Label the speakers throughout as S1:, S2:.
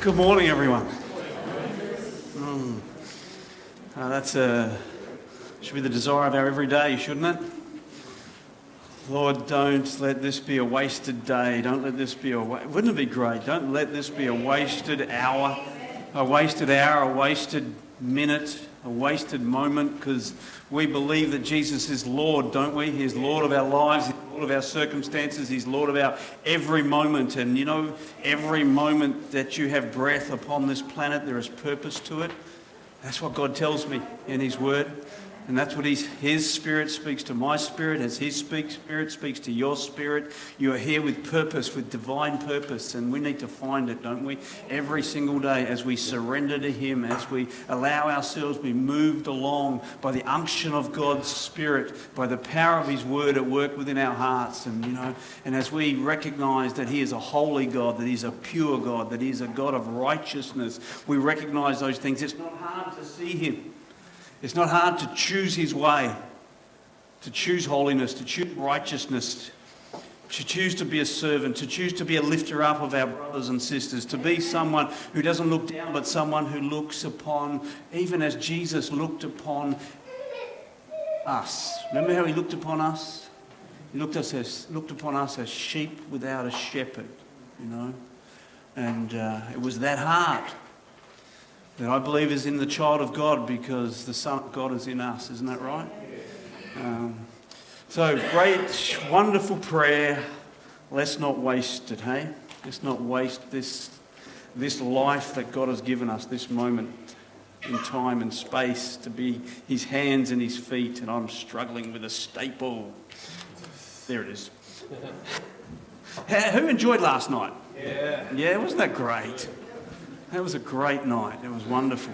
S1: Good morning, everyone. That's should be the desire of our every day, shouldn't it? Lord, don't let this be a wasted day. Don't let this be wouldn't it be great? Don't let this be a wasted hour, a wasted minute, a wasted moment, because we believe that Jesus is Lord, don't we? He's Lord of our lives, He's Lord of our circumstances, He's Lord of our every moment. And you know, every moment that you have breath upon this planet, there is purpose to it. That's what God tells me in His Word. And that's what His Spirit speaks to my spirit, as His Spirit speaks to your spirit. You are here with purpose, with divine purpose, and we need to find it, don't we? Every single day as we surrender to Him, as we allow ourselves to be moved along by the unction of God's Spirit, by the power of His Word at work within our hearts. And, you know, and as we recognize that He is a holy God, that He's a pure God, that He is a God of righteousness, we recognize those things. It's not hard to see Him. It's not hard to choose His way, to choose holiness, to choose righteousness, to choose to be a servant, to choose to be a lifter up of our brothers and sisters, to be someone who doesn't look down, but someone who looks upon, even as Jesus looked upon us. Remember how He looked upon us? He looked upon us as sheep without a shepherd, you know. And it was that heart that I believe is in the child of God, because the Son of God is in us. Isn't that right? So great, wonderful prayer. Let's not waste it, hey? Let's not waste this life that God has given us, this moment in time and space, to be His hands and His feet. And I'm struggling with a staple. There it is. Who enjoyed last night? Yeah, wasn't that great? That was a great night. It was wonderful.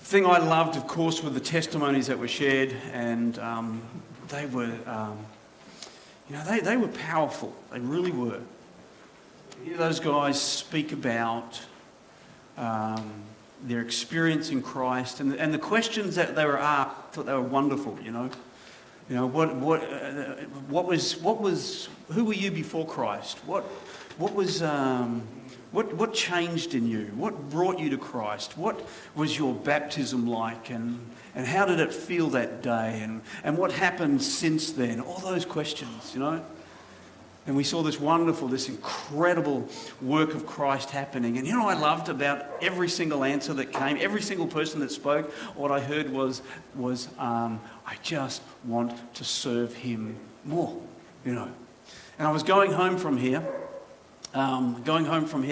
S1: Thing I loved, of course, were the testimonies that were shared, and they were, they were powerful. They really were. You hear those guys speak about their experience in Christ, and the questions that they were asked, I thought they were wonderful. You know, who were you before Christ? What changed in you? What brought you to Christ? What was your baptism like? And how did it feel that day? And what happened since then? All those questions, you know. And we saw this incredible work of Christ happening. And you know what I loved about every single answer that came, every single person that spoke, what I heard was I just want to serve Him more, you know. And I was going home from here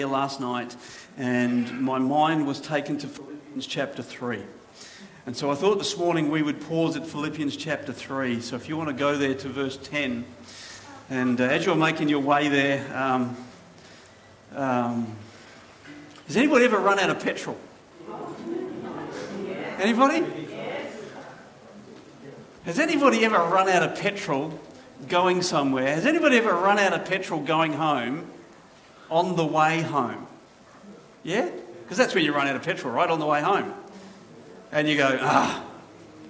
S1: last night, and my mind was taken to Philippians chapter 3. And so I thought this morning we would pause at Philippians chapter 3. So if you want to go there to verse 10, and as you're making your way there, has anybody ever run out of petrol? Anybody? Has anybody ever run out of petrol going somewhere? Has anybody ever run out of petrol going home on the way home? Yeah? Because that's when you run out of petrol, right? On the way home. And you go, now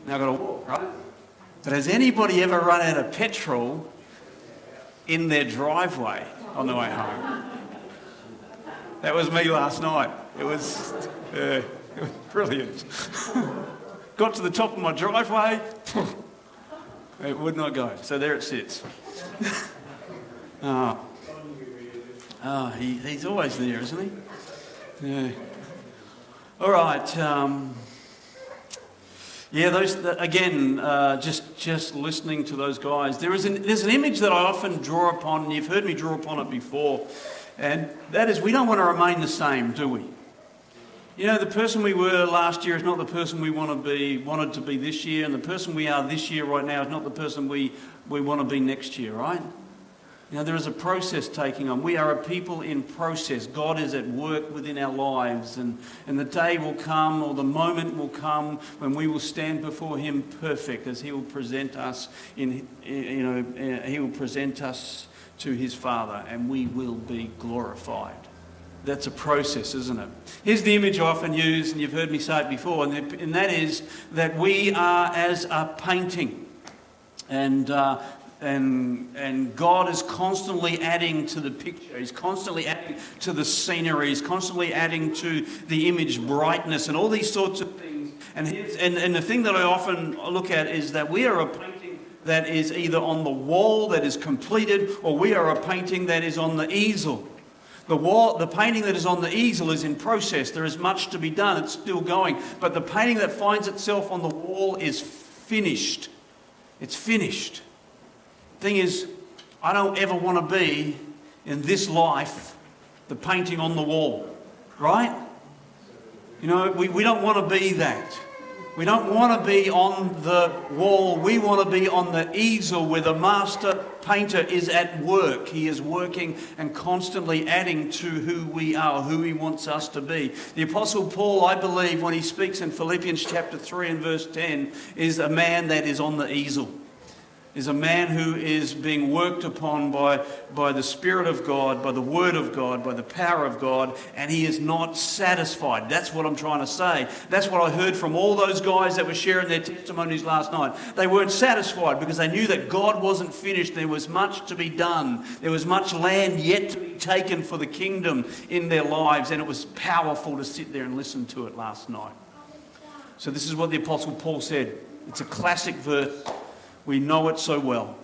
S1: I've got to walk, right? But has anybody ever run out of petrol in their driveway on the way home? That was me last night. It was brilliant. Got to the top of my driveway, it would not go. So there it sits. He's always there, isn't he? Yeah. All right. Just listening to those guys. There's an image that I often draw upon, and you've heard me draw upon it before, and that is we don't want to remain the same, do we? You know, the person we were last year is not the person we wanted to be this year, and the person we are this year right now is not the person we want to be next year, right? You know, there is a process taking on. We are a people in process. God is at work within our lives, and the day will come, or the moment will come, when we will stand before Him perfect, as He will present us He will present us to His Father, and we will be glorified. That's a process, isn't it? Here's the image I often use, and you've heard me say it before, and that is that we are as a painting. And And God is constantly adding to the picture. He's constantly adding to the scenery. He's constantly adding to the image brightness and all these sorts of things. And the thing that I often look at is that we are a painting that is either on the wall that is completed, or we are a painting that is on the easel. The painting that is on the easel is in process. There is much to be done. It's still going. But the painting that finds itself on the wall is finished. It's finished. Thing is, I don't ever want to be in this life the painting on the wall, right? You know, we don't want to be that. We don't want to be on the wall. We want to be on the easel where the master painter is at work. He is working and constantly adding to who we are, who he wants us to be. The Apostle Paul, I believe, when he speaks in Philippians chapter 3 and verse 10, is a man that is on the easel. Is a man who is being worked upon by the Spirit of God, by the Word of God, by the power of God, and he is not satisfied. That's what I'm trying to say. That's what I heard from all those guys that were sharing their testimonies last night. They weren't satisfied because they knew that God wasn't finished. There was much to be done. There was much land yet to be taken for the kingdom in their lives, and it was powerful to sit there and listen to it last night. So this is what the Apostle Paul said. It's a classic verse. We know it so well.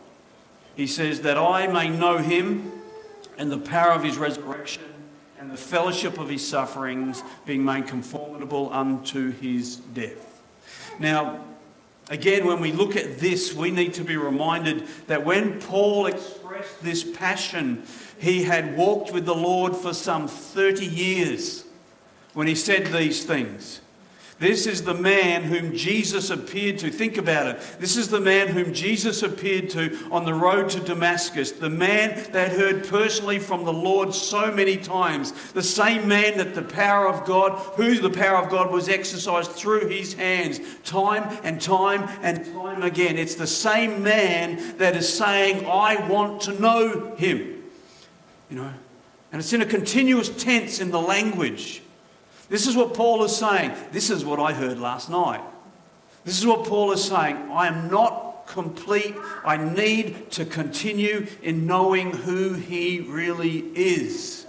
S1: He says that I may know him and the power of his resurrection and the fellowship of his sufferings, being made conformable unto his death. Now, again, when we look at this, we need to be reminded that when Paul expressed this passion, he had walked with the Lord for some 30 years when he said these things. This is the man whom Jesus appeared to. Think about it. This is the man whom Jesus appeared to on the road to Damascus. The man that heard personally from the Lord so many times. The same man that the power of God was exercised through his hands time and time and time again. It's the same man that is saying, I want to know him. You know, and it's in a continuous tense in the language. This is what Paul is saying. This is what I heard last night. This is what Paul is saying. I am not complete. I need to continue in knowing who he really is.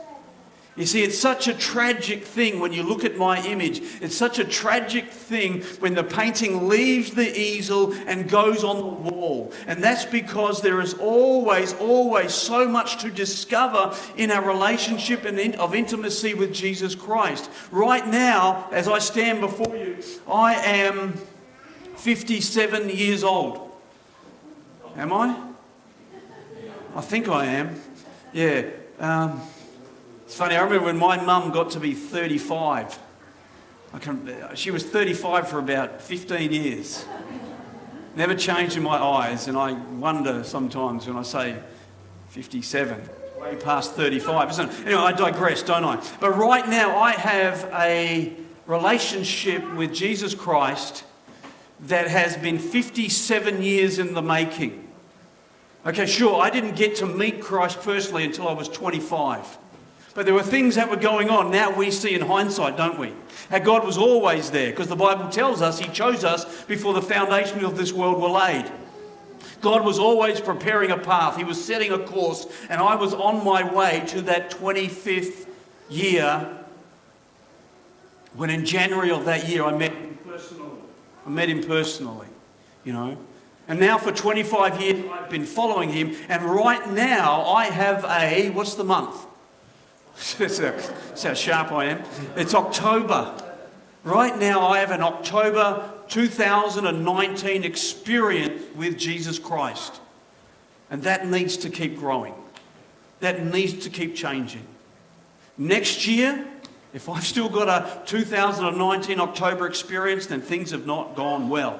S1: You see, it's such a tragic thing when you look at my image. It's such a tragic thing when the painting leaves the easel and goes on the wall. And that's because there is always so much to discover in our relationship and of intimacy with Jesus Christ. Right now, as I stand before you, I am 57 years old. Am I? I think I am. Yeah. It's funny, I remember when my mum got to be 35. She was 35 for about 15 years. Never changed in my eyes, and I wonder sometimes when I say 57, way past 35, isn't it? Anyway, I digress, don't I? But right now I have a relationship with Jesus Christ that has been 57 years in the making. Okay, sure, I didn't get to meet Christ personally until I was 25. But there were things that were going on. Now we see in hindsight, don't we? How God was always there, because the Bible tells us he chose us before the foundation of this world were laid. God was always preparing a path. He was setting a course, and I was on my way to that 25th year when in January of that year I met him personally. You know. And now for 25 years I've been following him, and right now I have what's the month? That's how sharp I am. It's October. Right now I have an October 2019 experience with Jesus Christ. And that needs to keep growing. That needs to keep changing. Next year, if I've still got a 2019 October experience, then things have not gone well.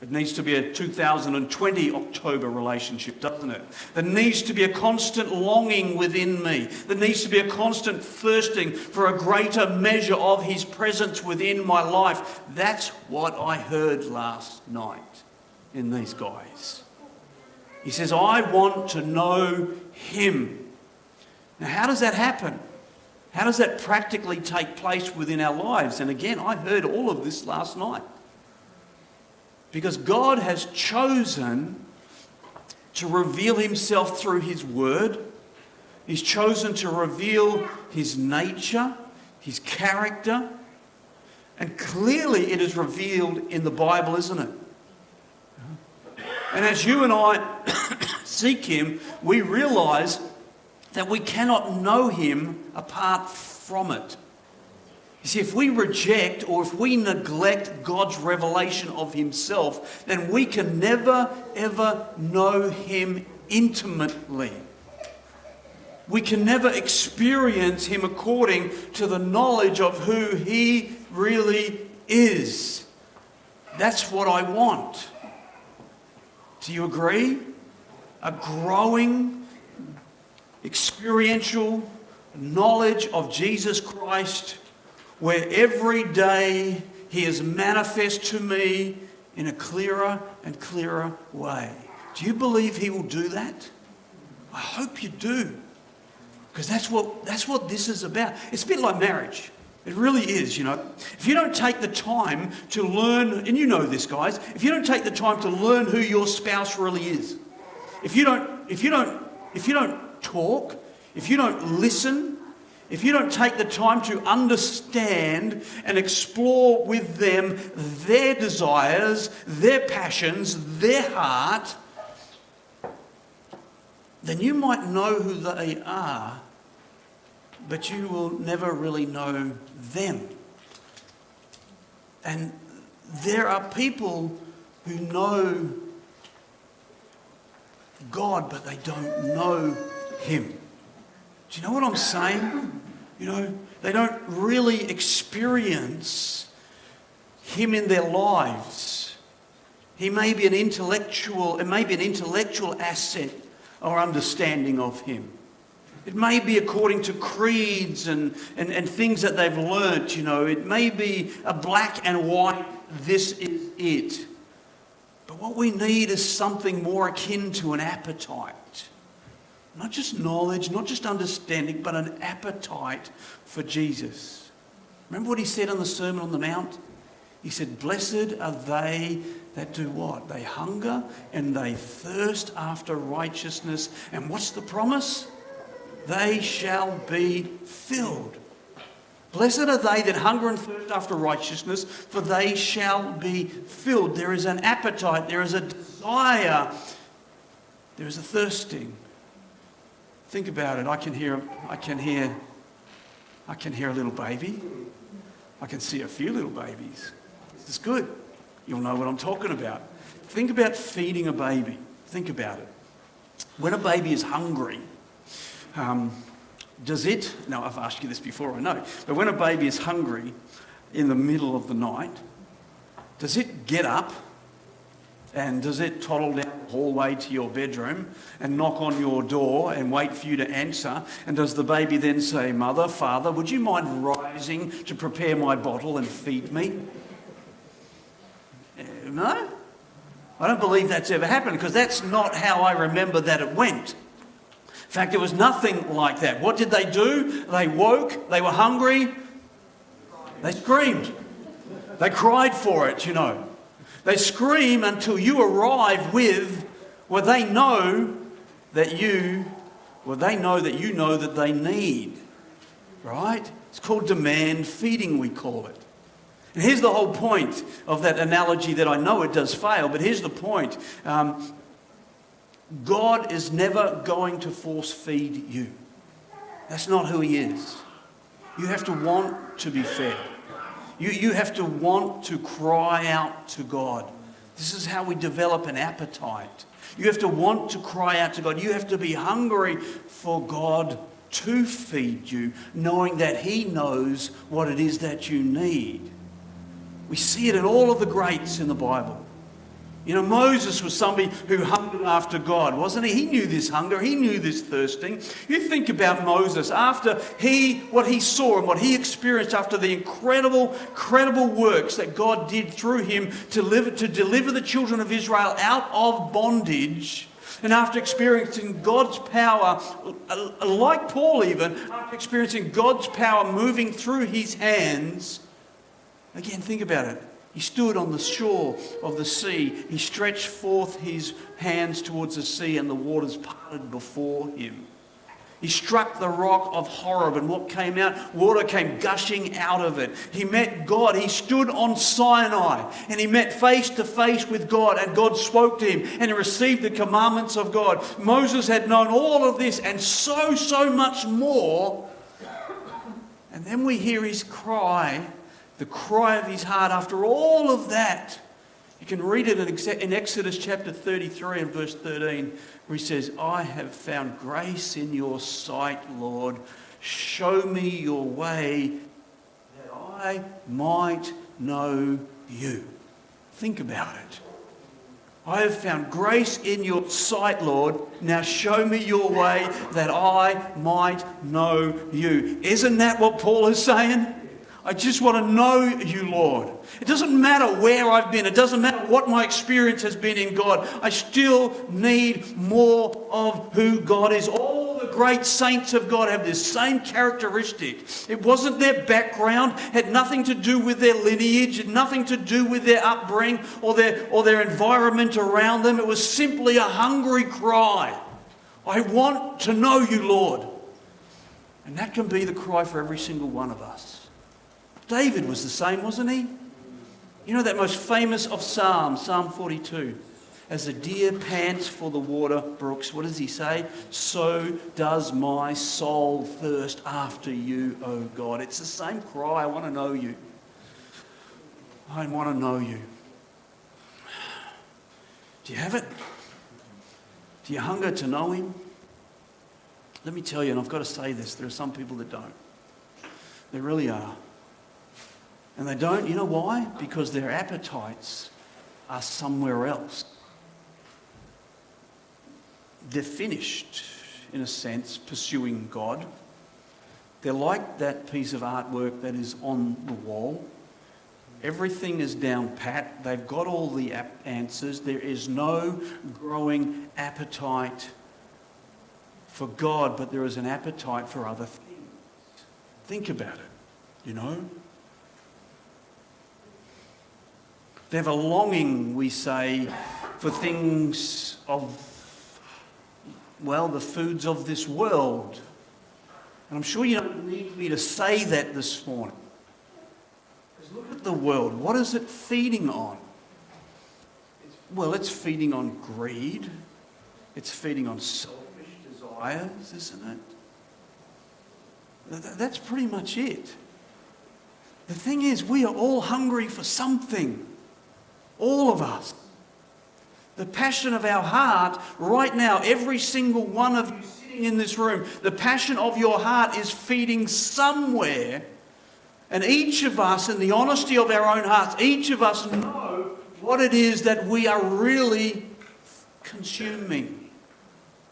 S1: It needs to be a 2020 October relationship, doesn't it? There needs to be a constant longing within me. There needs to be a constant thirsting for a greater measure of his presence within my life. That's what I heard last night in these guys. He says, I want to know him. Now, how does that happen? How does that practically take place within our lives? And again, I heard all of this last night. Because God has chosen to reveal himself through his word. He's chosen to reveal his nature, his character. And clearly it is revealed in the Bible, isn't it? And as you and I seek him, we realize that we cannot know him apart from it. You see, if we reject or if we neglect God's revelation of himself, then we can never, ever know him intimately. We can never experience him according to the knowledge of who he really is. That's what I want. Do you agree? A growing, experiential knowledge of Jesus Christ, where every day he is manifest to me in a clearer and clearer way. Do you believe he will do that? I hope you do. Because that's what this is about. It's a bit like marriage. It really is, you know. If you don't take the time to learn, and you know this, guys, if you don't take the time to learn who your spouse really is, if you don't talk, if you don't listen, if you don't take the time to understand and explore with them their desires, their passions, their heart, then you might know who they are, but you will never really know them. And there are people who know God, but they don't know him. Do you know what I'm saying? You know, they don't really experience him in their lives. He may be an intellectual asset or understanding of him. It may be according to creeds and things that they've learnt, you know. It may be a black and white, this is it. But what we need is something more akin to an appetite. Not just knowledge, not just understanding, but an appetite for Jesus. Remember what he said on the Sermon on the Mount? He said, blessed are they that do what? They hunger and they thirst after righteousness. And what's the promise? They shall be filled. Blessed are they that hunger and thirst after righteousness, for they shall be filled. There is an appetite, there is a desire, there is a thirsting. Think about it. I can hear a little baby. I can see a few little babies. This is good. You'll know what I'm talking about. Think about feeding a baby. Think about it. When a baby is hungry, now I've asked you this before, I know, but when a baby is hungry in the middle of the night, does it get up and does it toddle down the hallway to your bedroom and knock on your door and wait for you to answer? And does the baby then say, Mother, Father, would you mind rising to prepare my bottle and feed me? No? I don't believe that's ever happened because that's not how I remember that it went. In fact, it was nothing like that. What did they do? They woke, they were hungry, they screamed. They cried for it, you know. They scream until you arrive with what they know that you know that they need. Right? It's called demand feeding, we call it. And here's the whole point of that analogy that I know it does fail, but here's the point. God is never going to force feed you. That's not who he is. You have to want to be fed. You have to want to cry out to God. This is how we develop an appetite. You have to want to cry out to God. You have to be hungry for God to feed you, knowing that he knows what it is that you need. We see it in all of the greats in the Bible. You know, Moses was somebody who hungered after God, wasn't he? He knew this hunger. He knew this thirsting. You think about Moses after what he saw and what he experienced after the incredible works that God did through him to deliver the children of Israel out of bondage. And after experiencing God's power, like Paul even, after experiencing God's power moving through his hands, again, think about it. He stood on the shore of the sea. He stretched forth his hands towards the sea, and the waters parted before him. He struck the rock of Horeb, and what came out? Water came gushing out of it. He met God. He stood on Sinai, and he met face to face with God, and God spoke to him, and he received the commandments of God. Moses had known all of this and so much more. And then we hear his cry, the cry of his heart after all of that. You can read it in Exodus chapter 33 and verse 13, where he says, I have found grace in your sight, Lord. Show me your way that I might know you. Think about it. I have found grace in your sight, Lord. Now show me your way that I might know you. Isn't that what Paul is saying? I just want to know you, Lord. It doesn't matter where I've been. It doesn't matter what my experience has been in God. I still need more of who God is. All the great saints of God have this same characteristic. It wasn't their background, had nothing to do with their lineage, had nothing to do with their upbringing or their environment around them. It was simply a hungry cry. I want to know you, Lord. And that can be the cry for every single one of us. David was the same, wasn't he? You know that most famous of Psalms, Psalm 42. As the deer pants for the water brooks, what does he say? So does my soul thirst after you, O God. It's the same cry. I want to know you. I want to know you. Do you have it? Do you hunger to know him? Let me tell you, and I've got to say this, there are some people that don't. There really are. And they don't, you know why? Because their appetites are somewhere else. They're finished, in a sense, pursuing God. They're like that piece of artwork that is on the wall. Everything is down pat. They've got all the answers. There is no growing appetite for God, but there is an appetite for other things. Think about it, you know. They have a longing, we say, for things of, well, the foods of this world. And I'm sure you don't need me to say that this morning. Because look at the world. What is it feeding on? Well, it's feeding on greed. It's feeding on selfish desires, isn't it? That's pretty much it. The thing is, we are all hungry for something. All of us. The passion of our heart right now, every single one of you sitting in this room, the passion of your heart is feeding somewhere. And each of us, in the honesty of our own hearts, each of us know what it is that we are really consuming.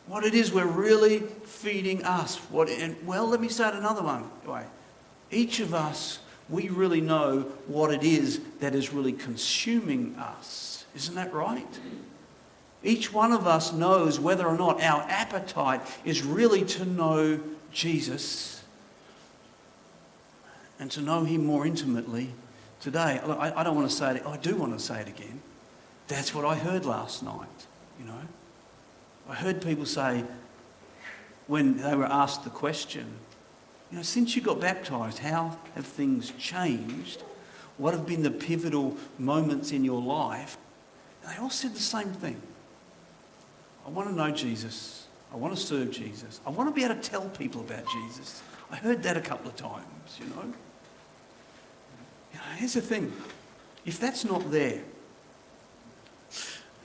S1: What it is we're really feeding us. Well, let me say it another way. Each of us, we really know what it is that is really consuming us. Isn't that right? Each one of us knows whether or not our appetite is really to know Jesus and to know him more intimately today. I don't want to say it. I do want to say it again. That's what I heard last night, you know. I heard people say when they were asked the question, you know, since you got baptised, how have things changed? What have been the pivotal moments in your life? And they all said the same thing. I want to know Jesus. I want to serve Jesus. I want to be able to tell people about Jesus. I heard that a couple of times, you know. Here's the thing. If that's not there,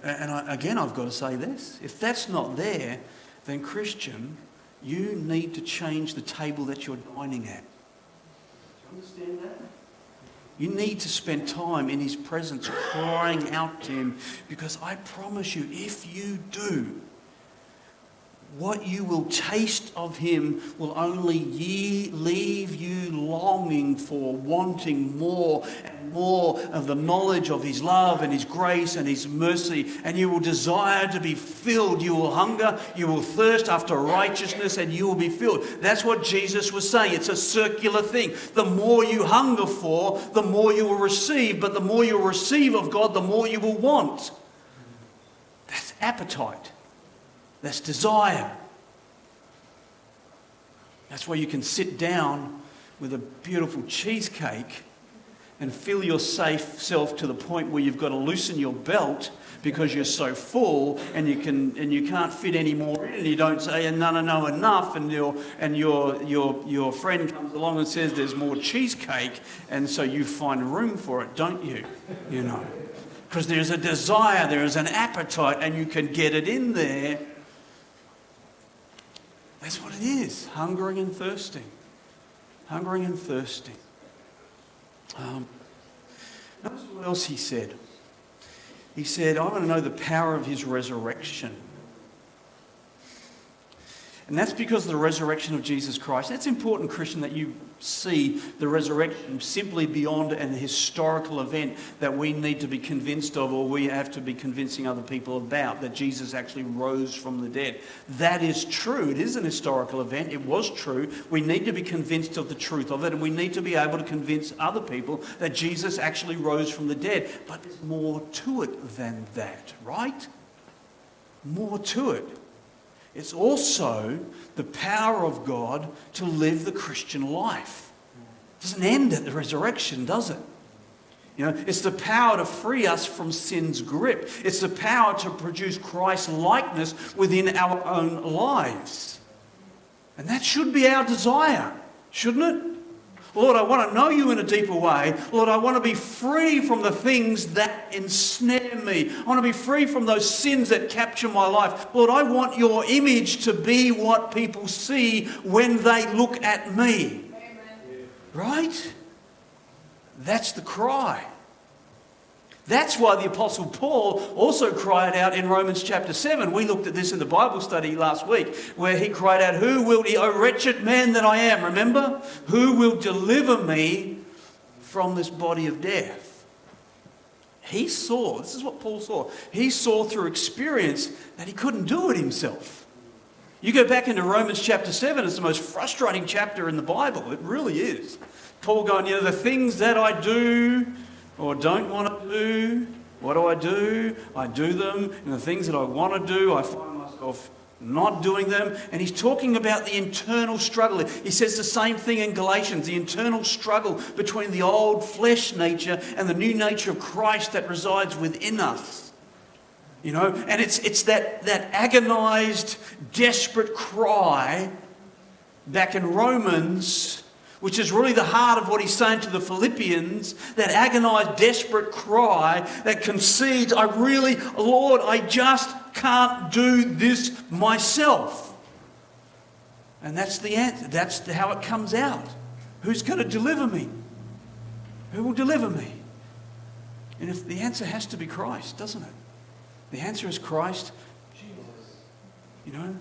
S1: and I've got to say this. If that's not there, then Christian, you need to change the table that you're dining at. Do you understand that? You need to spend time in his presence crying out to him, because I promise you, if you do, what you will taste of him will only leave you longing for, wanting more and more of the knowledge of his love and his grace and his mercy. And you will desire to be filled. You will hunger, you will thirst after righteousness, and you will be filled. That's what Jesus was saying. It's a circular thing. The more you hunger for, the more you will receive. But the more you receive of God, the more you will want. That's appetite. That's desire. That's why you can sit down with a beautiful cheesecake and fill yourself to the point where you've got to loosen your belt because you're so full and you can't fit any more in, and you don't say no enough, and your friend comes along and says there's more cheesecake, and so you find room for it, don't you? You know, because there's a desire, there is an appetite, and you can get it in there. That's what it is, hungering and thirsting. Hungering and thirsting. Notice what else he said. He said, I want to know the power of his resurrection. And that's because of the resurrection of Jesus Christ. That's important, Christian, that you see the resurrection simply beyond an historical event that we need to be convinced of, or we have to be convincing other people about, that Jesus actually rose from the dead. That is true. It is an historical event. It was true. We need to be convinced of the truth of it, and we need to be able to convince other people that Jesus actually rose from the dead. But there's more to it than that, right? More to it. It's also the power of God to live the Christian life. It doesn't end at the resurrection, does it? You know, it's the power to free us from sin's grip. It's the power to produce Christ's likeness within our own lives. And that should be our desire, shouldn't it? Lord, I want to know you in a deeper way. Lord, I want to be free from the things that ensnare me. I want to be free from those sins that capture my life. Lord, I want your image to be what people see when they look at me. Amen. Right? That's the cry. That's why the Apostle Paul also cried out in Romans chapter 7. We looked at this in the Bible study last week, where he cried out, "Who will, O wretched man that I am," remember? "Who will deliver me from this body of death?" He saw, this is what Paul saw, he saw through experience that he couldn't do it himself. You go back into Romans chapter 7, it's the most frustrating chapter in the Bible. It really is. Paul going, the things that I do or don't want to do, what do? I do them. And the things that I want to do, I find myself not doing them. And he's talking about the internal struggle. He says the same thing in Galatians, the internal struggle between the old flesh nature and the new nature of Christ that resides within us. You know, and it's that agonized, desperate cry back in Romans, which is really the heart of what he's saying to the Philippians, that agonized, desperate cry that concedes, Lord, I just can't do this myself. And that's the answer. That's how it comes out. Who's going to deliver me? Who will deliver me? And if the answer has to be Christ, doesn't it? The answer is Christ. Jesus. You know,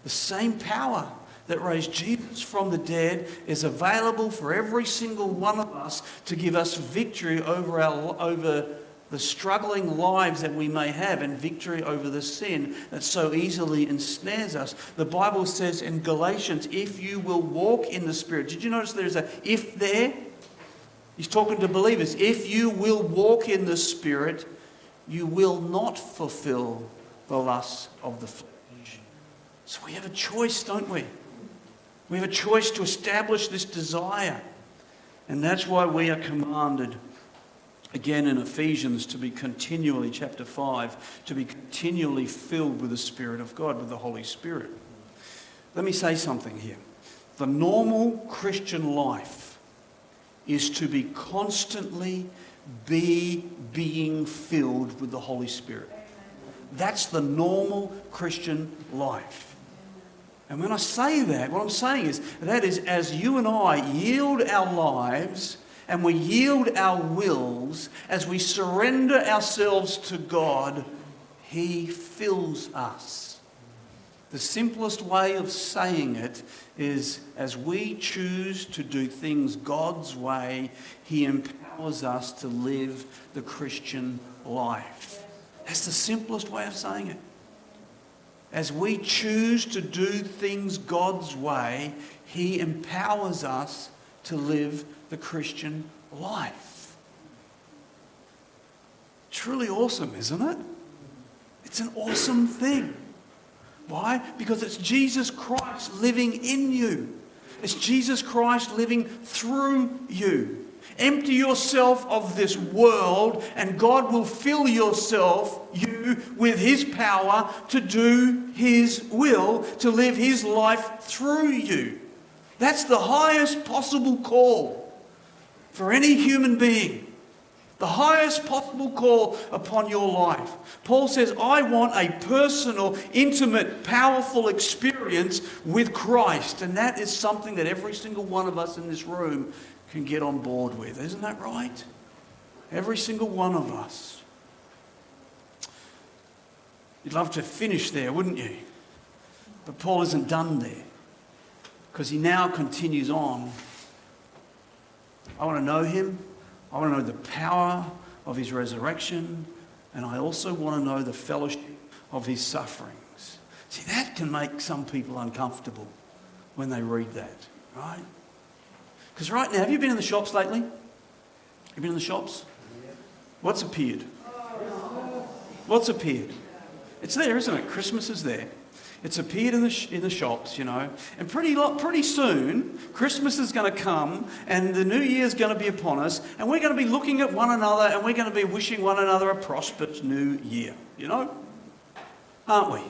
S1: the same power that raised Jesus from the dead is available for every single one of us to give us victory over the struggling lives that we may have, and victory over the sin that so easily ensnares us. The Bible says in Galatians, if you will walk in the Spirit. Did you notice there's a if there? He's talking to believers. If you will walk in the Spirit, you will not fulfill the lusts of the flesh. So we have a choice, don't we? We have a choice to establish this desire. And that's why we are commanded, again in Ephesians, to be continually, chapter 5, to be continually filled with the Spirit of God, with the Holy Spirit. Let me say something here. The normal Christian life is to be constantly being filled with the Holy Spirit. That's the normal Christian life. And when I say that, what I'm saying is, that is as you and I yield our lives and we yield our wills, as we surrender ourselves to God, He fills us. The simplest way of saying it is, as we choose to do things God's way, He empowers us to live the Christian life. That's the simplest way of saying it. As we choose to do things God's way, He empowers us to live the Christian life. Truly awesome, isn't it? It's an awesome thing. Why? Because it's Jesus Christ living in you. It's Jesus Christ living through you. Empty yourself of this world and God will fill you with His power to do His will, to live His life through you. That's the highest possible call for any human being. The highest possible call upon your life. Paul says, I want a personal, intimate, powerful experience with Christ. And that is something that every single one of us in this room can get on board with. Isn't that right? Every single one of us. You'd love to finish there, wouldn't you? But Paul isn't done there, because he now continues on. I want to know Him. I want to know the power of His resurrection, and I also want to know the fellowship of His sufferings. See, that can make some people uncomfortable when they read that, right? Because right now, have you been in the shops lately? Have you been in the shops? What's appeared? What's appeared? It's there, isn't it? Christmas is there. It's appeared in the shops, and pretty soon Christmas is going to come and the New Year is going to be upon us, and we're going to be looking at one another and we're going to be wishing one another a prosperous New Year, aren't we?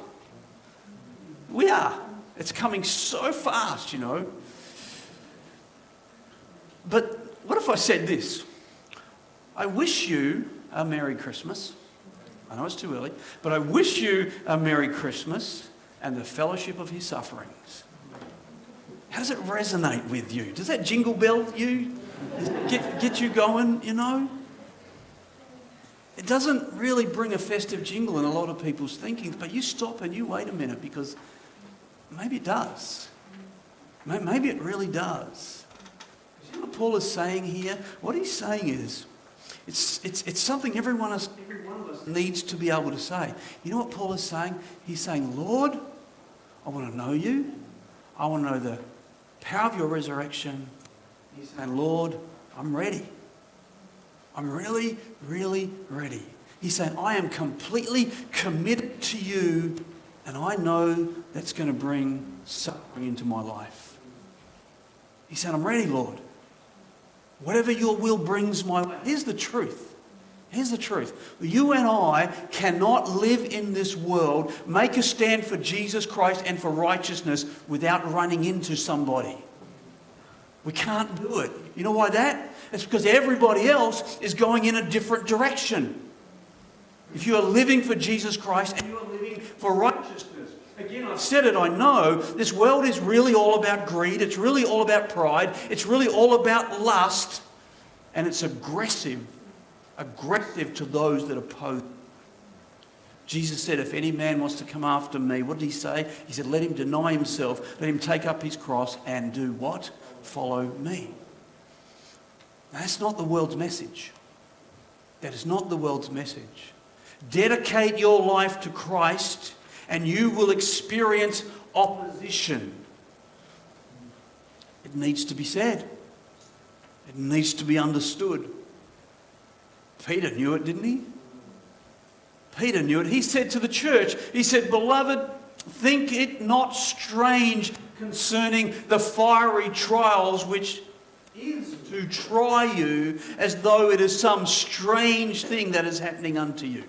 S1: We are. It's coming so fast, But what if I said this? I wish you a Merry Christmas. I know it's too early, but I wish you a Merry Christmas and the fellowship of His sufferings. How does it resonate with you? Does that jingle bell you? Get you going, It doesn't really bring a festive jingle in a lot of people's thinking, but you stop and you wait a minute, because maybe it does. Maybe it really does. You know what Paul is saying here? What he's saying is, it's something every one of us needs to be able to say. You know what Paul is saying? He's saying, Lord, I want to know You. I want to know the power of Your resurrection. He's saying, Lord, I'm ready. I'm really, really ready. He's saying, I am completely committed to You, and I know that's going to bring suffering into my life. He said, I'm ready, Lord. Whatever Your will brings my way. Here's the truth. Here's the truth. You and I cannot live in this world, make a stand for Jesus Christ and for righteousness without running into somebody. We can't do it. You know why that? It's because everybody else is going in a different direction. If you are living for Jesus Christ and you are living for righteousness. Again, I've said it, I know, this world is really all about greed, it's really all about pride, it's really all about lust, and it's aggressive to those that oppose. Jesus said, if any man wants to come after me, what did He say? He said, let him deny himself, let him take up his cross and do what? Follow me. Now, that's not the world's message. That is not the world's message. Dedicate your life to Christ and you will experience opposition. It needs to be said. It needs to be understood. Peter knew it, didn't he? Peter knew it. He said to the church, he said, beloved, think it not strange concerning the fiery trials which is to try you, as though it is some strange thing that is happening unto you.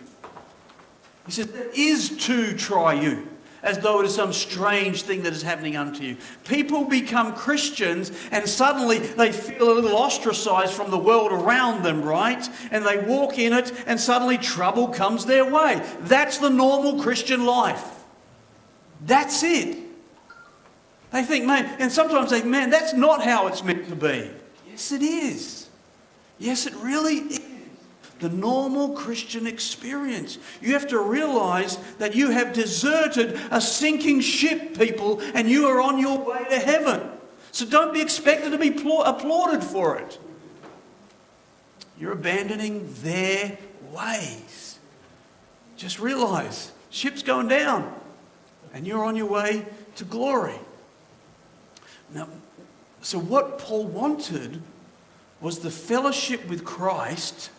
S1: He said, that is to try you, as though it is some strange thing that is happening unto you. People become Christians and suddenly they feel a little ostracized from the world around them, right? And they walk in it and suddenly trouble comes their way. That's the normal Christian life. That's it. They think, man, and sometimes they think, man, that's not how it's meant to be. Yes, it is. Yes, it really is. the normal Christian experience. You have to realize that you have deserted a sinking ship, people, and you are on your way to heaven. So don't be expected to be applauded for it. You're abandoning their ways. Just realize, ship's going down, and you're on your way to glory. Now, so what Paul wanted was the fellowship with Christ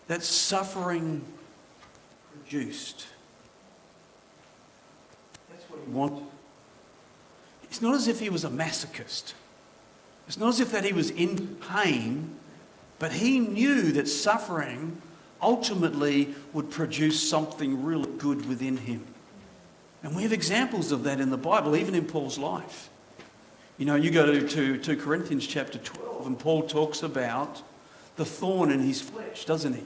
S1: that suffering produced. That's what he wanted. It's not as if he was a masochist. It's not as if that he was in pain, but he knew that suffering ultimately would produce something really good within him. And we have examples of that in the Bible, even in Paul's life. You know, you go to 2 Corinthians chapter 12, and Paul talks about the thorn in his flesh, doesn't he?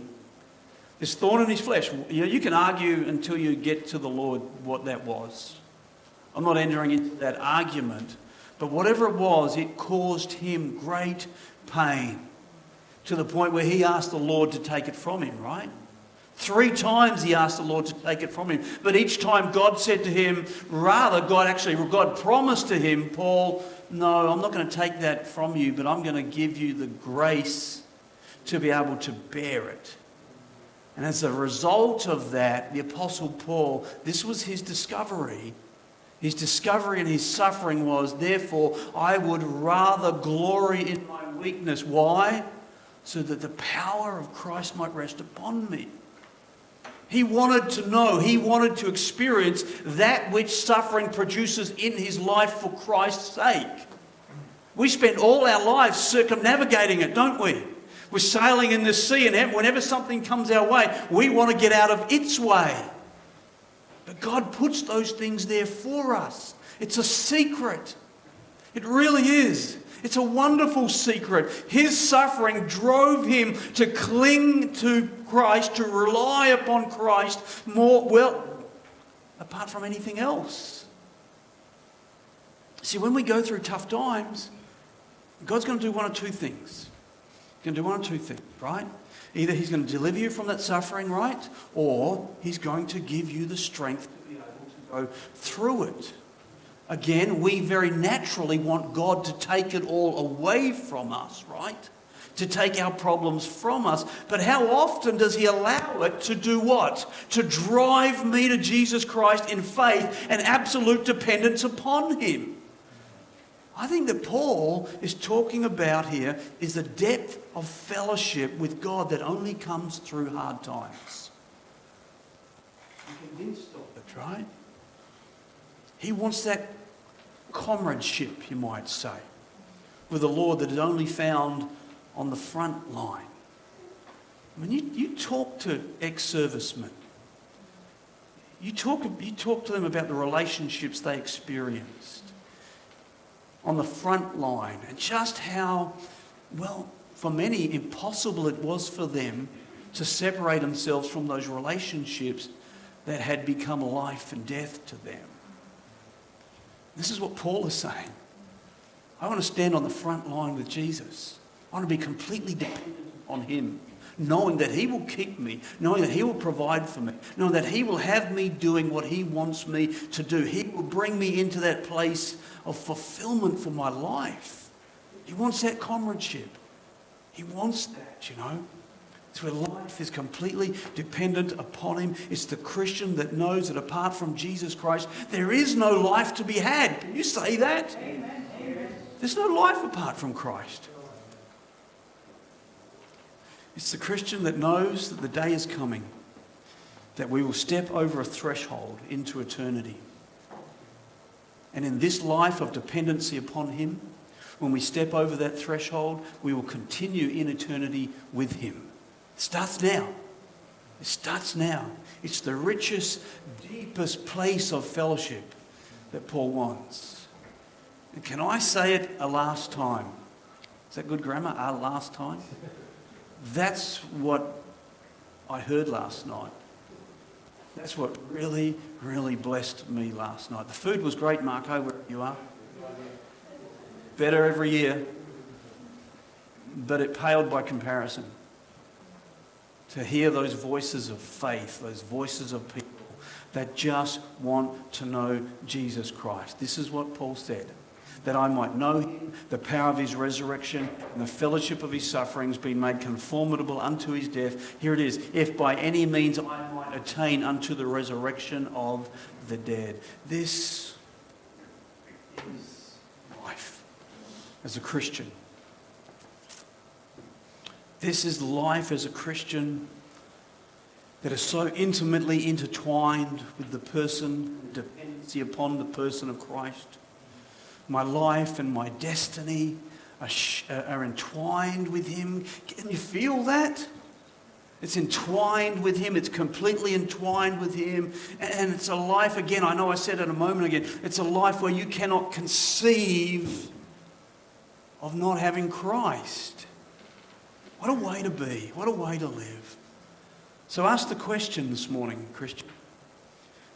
S1: This thorn in his flesh. You know, you can argue until you get to the Lord what that was. I'm not entering into that argument, but whatever it was, it caused him great pain to the point where he asked the Lord to take it from him, right? 3 times he asked the Lord to take it from him. But each time God said to him, God promised to him, Paul, no, I'm not going to take that from you, but I'm going to give you the grace to be able to bear it. And as a result of that, the Apostle Paul, this was his discovery. His discovery and his suffering was, therefore, I would rather glory in my weakness. Why? So that the power of Christ might rest upon me. He wanted to know, he wanted to experience that which suffering produces in his life for Christ's sake. We spend all our lives circumnavigating it, don't we? We're sailing in the sea, and whenever something comes our way, we want to get out of its way. But God puts those things there for us. It's a secret. It really is. It's a wonderful secret. His suffering drove him to cling to Christ, to rely upon Christ more, apart from anything else. See, when we go through tough times, God's going to do one of two things. He's going to do one of two things, right? Either he's going to deliver you from that suffering, right? Or he's going to give you the strength to be able to go through it. Again, we very naturally want God to take it all away from us, right? To take our problems from us. But how often does he allow it to do what? To drive me to Jesus Christ in faith and absolute dependence upon him. I think that Paul is talking about here is the depth of fellowship with God that only comes through hard times. I'm convinced of it, right? He wants that comradeship, you might say, with the Lord that is only found on the front line. I mean, you talk to ex-servicemen. You talk to them about the relationships they experienced on the front line and just how, for many, impossible it was for them to separate themselves from those relationships that had become life and death to them. This is what Paul is saying. I want to stand on the front line with Jesus. I want to be completely dependent on him, knowing that he will keep me, knowing that he will provide for me, knowing that he will have me doing what he wants me to do. He will bring me into that place of fulfillment for my life. He wants that comradeship. He wants that, It's where life is completely dependent upon him. It's the Christian that knows that apart from Jesus Christ, there is no life to be had. Can you say that? Amen. There's no life apart from Christ. It's the Christian that knows that the day is coming, that we will step over a threshold into eternity. And in this life of dependency upon him, when we step over that threshold, we will continue in eternity with him. It starts now. It starts now. It's the richest, deepest place of fellowship that Paul wants. And can I say it a last time? Is that good grammar? A last time? That's what I heard last night. That's what really, really blessed me last night. The food was great, Marco, wherever you are. Better every year. but it paled by comparison. To hear those voices of faith, those voices of people that just want to know Jesus Christ. This is what Paul said, that I might know him, the power of his resurrection, and the fellowship of his sufferings, being made conformable unto his death. Here it is, if by any means I might attain unto the resurrection of the dead. This is life as a Christian. This is life as a Christian that is so intimately intertwined with the person, dependency upon the person of Christ. My life and my destiny are entwined with him. Can you feel that? It's entwined with him. It's completely entwined with him. And it's a life, again, I know I said it a moment ago, it's a life where you cannot conceive of not having Christ. What a way to be. What a way to live. So ask the question this morning, Christian.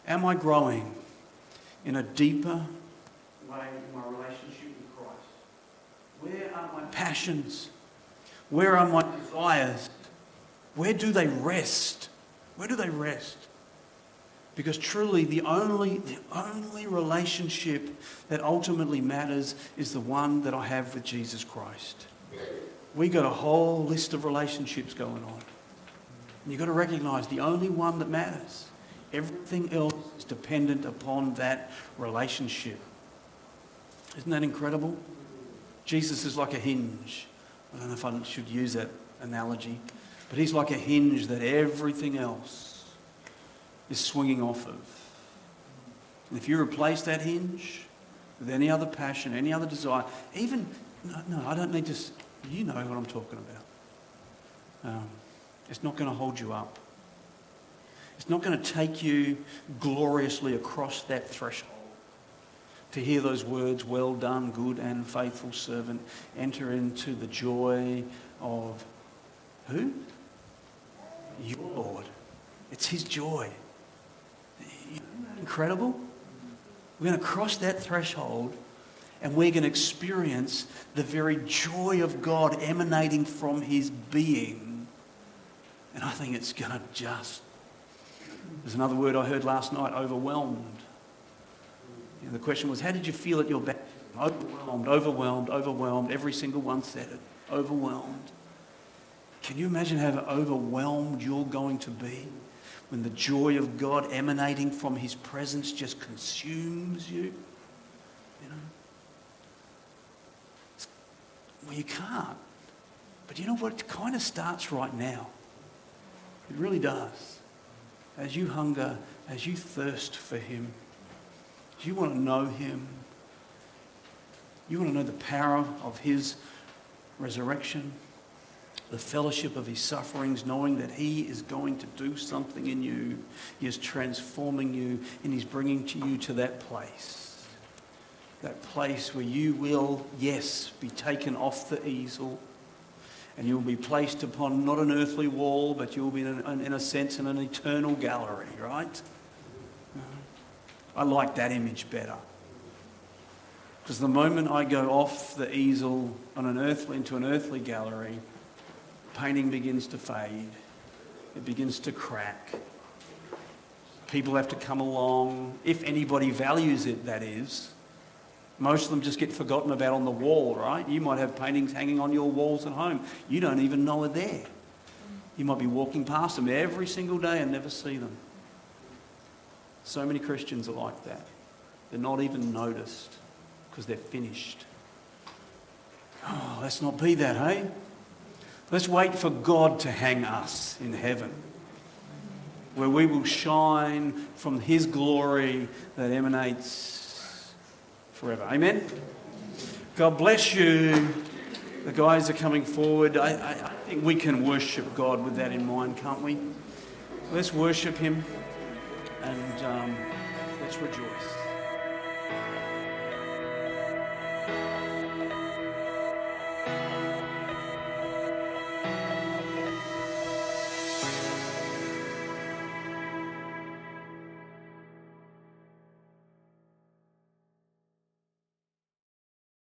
S1: Am I growing in a deeper way in my relationship with Christ? Where are my passions? Where are my desires? Where do they rest? Where do they rest? Because truly the only relationship that ultimately matters is the one that I have with Jesus Christ. We got a whole list of relationships going on. And you've got to recognize the only one that matters. Everything else is dependent upon that relationship. Isn't that incredible? Jesus is like a hinge. I don't know if I should use that analogy, but he's like a hinge that everything else is swinging off of. And if you replace that hinge with any other passion, any other desire, even, no, I don't need to, you know what I'm talking about. It's not going to hold you up. It's not going to take you gloriously across that threshold to hear those words, well done, good and faithful servant, enter into the joy of who? Your Lord. It's his joy. Isn't that incredible? We're going to cross that threshold and we're going to experience the very joy of God emanating from his being. And I think it's going to just... There's another word I heard last night, overwhelmed. You know, the question was, how did you feel at your baptism? Overwhelmed, overwhelmed, overwhelmed. Every single one said it. Overwhelmed. Can you imagine how overwhelmed you're going to be when the joy of God emanating from his presence just consumes you? You know? Well, you can't. But you know what? It kind of starts right now. It really does. As you hunger, as you thirst for him, as you want to know him, you want to know the power of his resurrection, the fellowship of his sufferings, knowing that he is going to do something in you. He is transforming you and he's bringing you to that place where you will, yes, be taken off the easel. And you will be placed upon not an earthly wall, but you will be, in a sense, in an eternal gallery, right? I like that image better. Because the moment I go off the easel into an earthly gallery, painting begins to fade. It begins to crack. People have to come along, if anybody values it, that is. Most of them just get forgotten about on the wall, right? You might have paintings hanging on your walls at home. You don't even know they're there. You might be walking past them every single day and never see them. So many Christians are like that. They're not even noticed because they're finished. Oh, let's not be that, hey? Let's wait for God to hang us in heaven, where we will shine from his glory that emanates forever. Amen? God bless you. The guys are coming forward. I think we can worship God with that in mind, can't we? Let's worship him and let's rejoice.